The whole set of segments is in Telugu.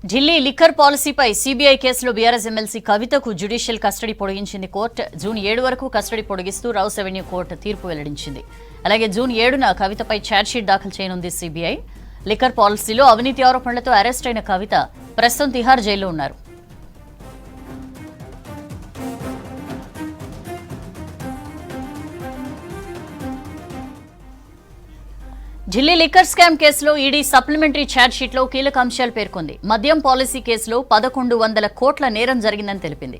ఢిల్లీ లిక్కర్ పాలసీపై సీబీఐ కేసులో బీఆర్ఎస్ ఎమ్మెల్సీ కవితకు జ్యుడిషియల్ కస్టడీ పొడిగించింది కోర్టు. జూన్ 7 వరకు కస్టడీ పొడిగిస్తూ రౌస్ అవెన్యూ కోర్టు తీర్పు వెల్లడించింది. అలాగే జూన్ 7న కవితపై ఛార్జ్షీట్ దాఖలు చేయనుంది సీబీఐ. లిక్కర్ పాలసీలో అవినీతి ఆరోపణలతో అరెస్ట్ అయిన కవిత ప్రస్తుతం తిహార్ జైల్లో ఉన్నారు. ఢిల్లీ లిక్కర్ స్కామ్ కేసులో ఈడీ సప్లిమెంటరీ ఛార్జ్షీట్లో కీలక అంశాలు పేర్కొంది. మద్యం పాలసీ కేసులో 1100 కోట్ల నేరం జరిగిందని తెలిపింది.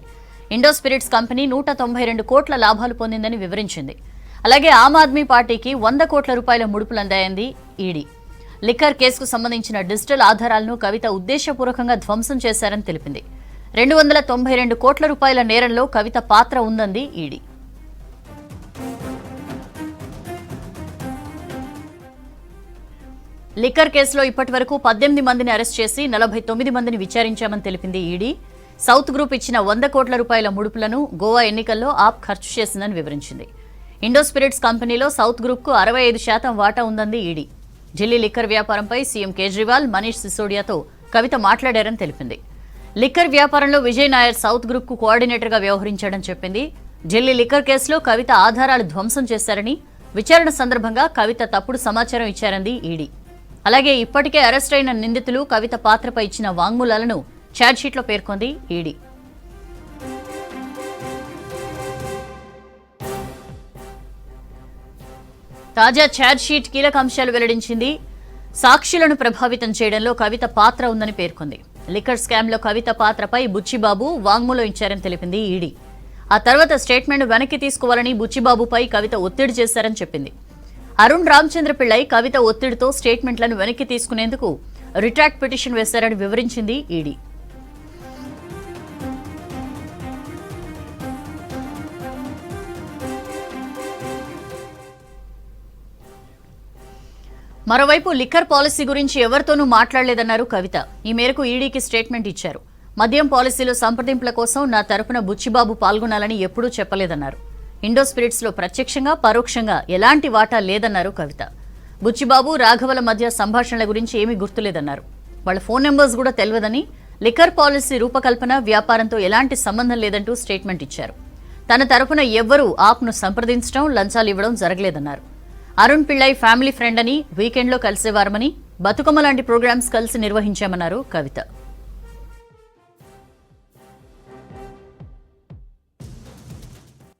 ఇండో స్పిరిట్స్ కంపెనీ 192 కోట్ల లాభాలు పొందిందని వివరించింది. అలాగే ఆమ్ ఆద్మీ పార్టీకి 100 కోట్ల రూపాయల ముడుపులందాయంది ఈడీ. లిక్కర్ కేసుకు సంబంధించిన డిజిటల్ ఆధారాలను కవిత ఉద్దేశపూర్వకంగా ధ్వంసం చేశారని తెలిపింది. 292 కోట్ల రూపాయల నేరంలో కవిత పాత్ర ఉందంది ఈడీ. లిక్కర్ కేసులో ఇప్పటి వరకు 18 మందిని అరెస్ట్ చేసి 49 మందిని విచారించామని తెలిపింది ఈడీ. సౌత్ గ్రూప్ ఇచ్చిన 100 కోట్ల రూపాయల ముడుపులను గోవా ఎన్నికల్లో ఆప్ ఖర్చు చేసిందని వివరించింది. ఇండో స్పిరిట్స్ కంపెనీలో సౌత్ గ్రూప్కు 65% వాటా ఉందంది ఈడీ. ఢిల్లీ లిక్కర్ వ్యాపారంపై సీఎం కేజ్రీవాల్, మనీష్ సిసోడియాతో కవిత మాట్లాడారని తెలిపింది. లిక్కర్ వ్యాపారంలో విజయ్ నాయర్ సౌత్ గ్రూప్కు కోఆర్డినేటర్గా వ్యవహరించాడని చెప్పింది. ఢిల్లీ లిక్కర్ కేసులో కవిత ఆధారాలు ధ్వంసం చేశారని, విచారణ సందర్భంగా కవిత తప్పుడు సమాచారం ఇచ్చారంది ఈడీ. అలాగే ఇప్పటికే అరెస్ట్ అయిన నిందితులు కవిత పాత్రపై ఇచ్చిన వాంగ్మూలాలను ఛార్జ్షీట్లో పేర్కొంది ఈడీ. తాజా ఛార్జ్షీట్ కీలక అంశాలు వెల్లడించింది. సాక్షులను ప్రభావితం చేయడంలో కవిత పాత్ర ఉందని పేర్కొంది. లిక్కర్ స్కామ్లో కవిత పాత్రపై బుచ్చిబాబు వాంగ్మూలం ఇచ్చారని తెలిపింది ఈడీ. ఆ తర్వాత స్టేట్మెంట్ వెనక్కి తీసుకోవాలని బుచ్చిబాబుపై కవిత ఒత్తిడి చేశారని చెప్పింది. అరుణ్ రామచంద్ర పిళ్ళై కవిత ఒత్తిడితో స్టేట్మెంట్లను వెనక్కి తీసుకునేందుకు రిట్రాక్ట్ పిటిషన్ వేశారని వివరించింది ఈడీ. మరోవైపు లిక్కర్ పాలసీ గురించి ఎవరితోనూ మాట్లాడలేదన్నారు కవిత. ఈ మేరకు ఈడీకి స్టేట్మెంట్ ఇచ్చారు. మద్యం పాలసీలో సంప్రదింపుల కోసం నా తరపున బుచ్చిబాబు పాల్గొనాలని ఎప్పుడూ చెప్పలేదన్నారు. ఇండో స్పిరిట్స్ లో ప్రత్యక్షంగా పరోక్షంగా ఎలాంటి వాటా లేదన్నారు కవిత. బుచ్చిబాబు, రాఘవల మధ్య సంభాషణల గురించి ఏమీ గుర్తులేదన్నారు. వాళ్ళ ఫోన్ నెంబర్స్ కూడా తెలియదని, లిక్కర్ పాలసీ రూపకల్పన, వ్యాపారంతో ఎలాంటి సంబంధం లేదంటూ స్టేట్మెంట్ ఇచ్చారు. తన తరపున ఎవ్వరూ ఆప్ను సంప్రదించడం, లంచాలు ఇవ్వడం జరగలేదన్నారు. అరుణ్ పిళ్ళై ఫ్యామిలీ ఫ్రెండ్ అని, వీకెండ్లో కలిసేవారమని, బతుకమ్మ లాంటి ప్రోగ్రామ్స్ కలిసి నిర్వహించామన్నారు కవిత.